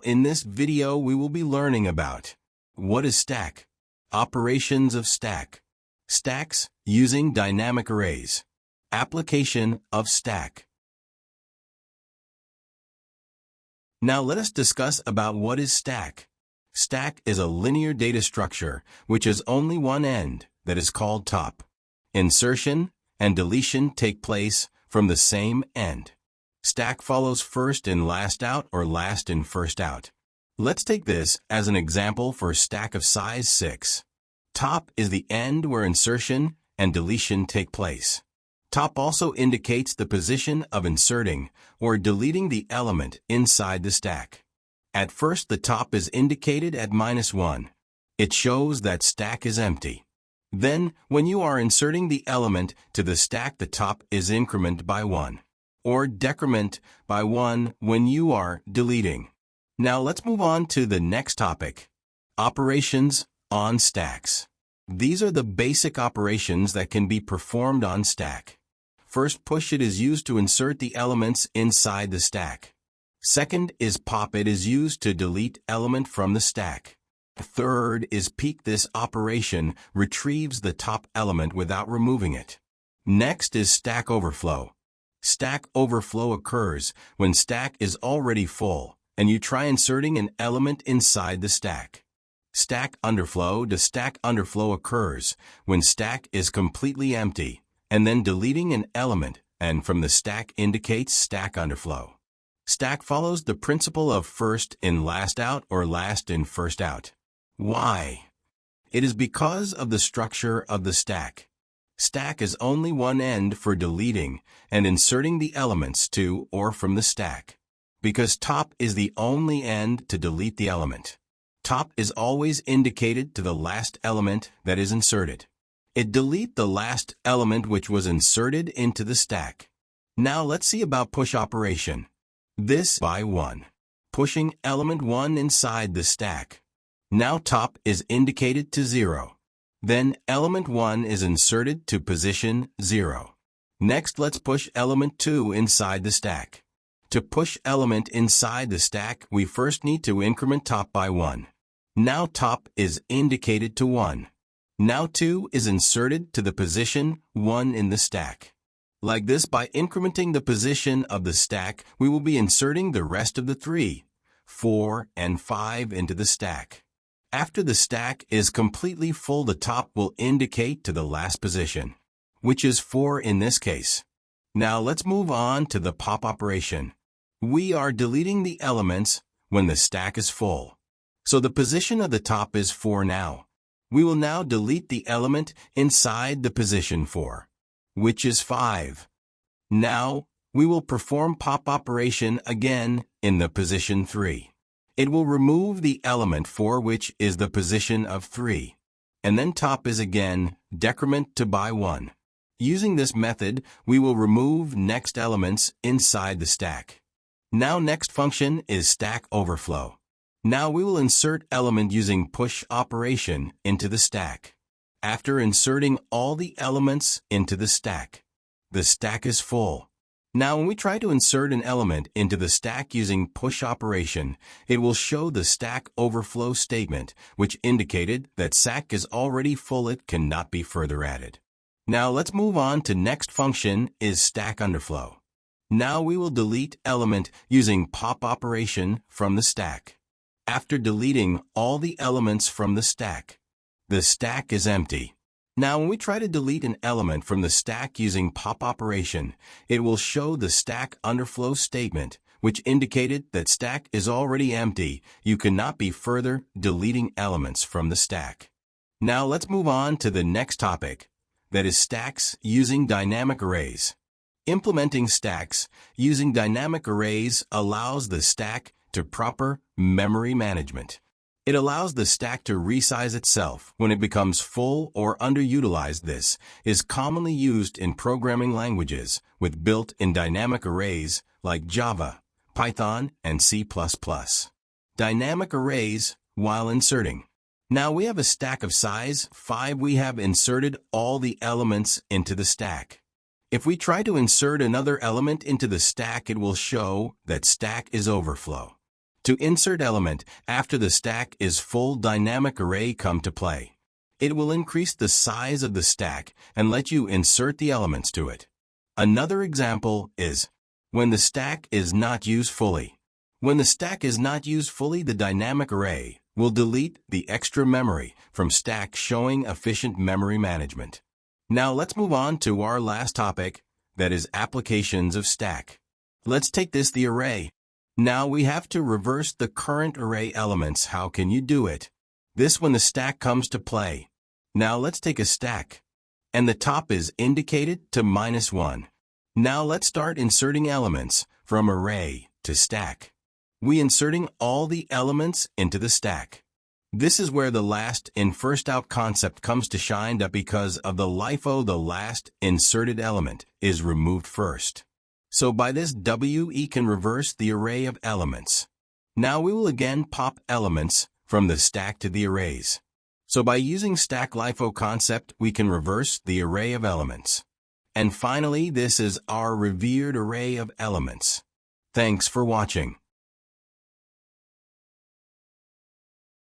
in this video we will be learning about what is stack, operations of stack, stacks using dynamic arrays, application of stack. Now let us discuss about what is stack. Stack is a linear data structure which has only one end, that is called top. Insertion and deletion take place from the same end. Stack follows first in last out or last in first out. Let's take this as an example for a stack of size 6. Top is the end where insertion and deletion take place. Top also indicates the position of inserting or deleting the element inside the stack. At first, the top is indicated at -1. It shows that stack is empty. Then, when you are inserting the element to the stack, the top is incremented by 1, or decrement by 1 when you are deleting. Now let's move on to the next topic, operations on stacks. These are the basic operations that can be performed on stack. First, push it is used to insert the elements inside the stack. Second is pop. It is used to delete element from the stack. Third is peek. This operation retrieves the top element without removing it. Next is stack overflow. Stack overflow occurs when stack is already full and you try inserting an element inside the stack. Stack underflow. The stack underflow occurs when stack is completely empty and then deleting an element, and from the stack indicates stack underflow. Stack follows the principle of first in last out or last in first out. Why? It is because of the structure of the stack. Stack is only one end for deleting and inserting the elements to or from the stack, because top is the only end to delete the element. Top is always indicated to the last element that is inserted. It deletes the last element which was inserted into the stack. Now let's see about push operation. This by 1. Pushing element 1 inside the stack. Now top is indicated to 0. Then element 1 is inserted to position 0. Next, let's push element 2 inside the stack. To push element inside the stack, we first need to increment top by 1. Now top is indicated to 1. Now 2 is inserted to the position 1 in the stack. Like this, by incrementing the position of the stack, we will be inserting the rest of the 3, 4, and 5 into the stack. After the stack is completely full, the top will indicate to the last position, which is 4 in this case. Now let's move on to the pop operation. We are deleting the elements when the stack is full. So the position of the top is 4 now. We will now delete the element inside the position 4, which is 5. Now, we will perform pop operation again in the position 3. It will remove the element 4, which is the position of 3. And then top is again decrement to by 1. Using this method, we will remove next elements inside the stack. Now next function is stack overflow. Now we will insert element using push operation into the stack. After inserting all the elements into the stack is full. Now when we try to insert an element into the stack using push operation, it will show the stack overflow statement, which indicated that stack is already full. It cannot be further added. Now let's move on to next function is stack underflow. Now we will delete element using pop operation from the stack. After deleting all the elements from the stack is empty. Now when we try to delete an element from the stack using pop operation, it will show the stack underflow statement, which indicated that stack is already empty. You cannot be further deleting elements from the stack. Now let's move on to the next topic, that is stacks using dynamic arrays. Implementing stacks using dynamic arrays allows the stack to proper memory management. It allows the stack to resize itself when it becomes full or underutilized. This is commonly used in programming languages with built-in dynamic arrays like Java, Python, and C++. Dynamic arrays while inserting. Now we have a stack of size 5. We have inserted all the elements into the stack. If we try to insert another element into the stack, it will show that stack is overflow. To insert element after the stack is full dynamic array come to play. It will increase the size of the stack and let you insert the elements to it. Another example is when the stack is not used fully. When the stack is not used fully, the dynamic array will delete the extra memory from stack, showing efficient memory management. Now let's move on to our last topic, that is applications of stack. Let's take this the array. Now we have to reverse the current array elements. How can you do it? This when the stack comes to play. Now let's take a stack, and the top is indicated to -1. Now let's start inserting elements from array to stack. We inserting all the elements into the stack. This is where the last in first out concept comes to shine up because of the LIFO. The last inserted element is removed first. So by this we can reverse the array of elements. Now we will again pop elements from the stack to the arrays. So by using stack LIFO concept, we can reverse the array of elements. And finally, this is our revered array of elements. Thanks for watching.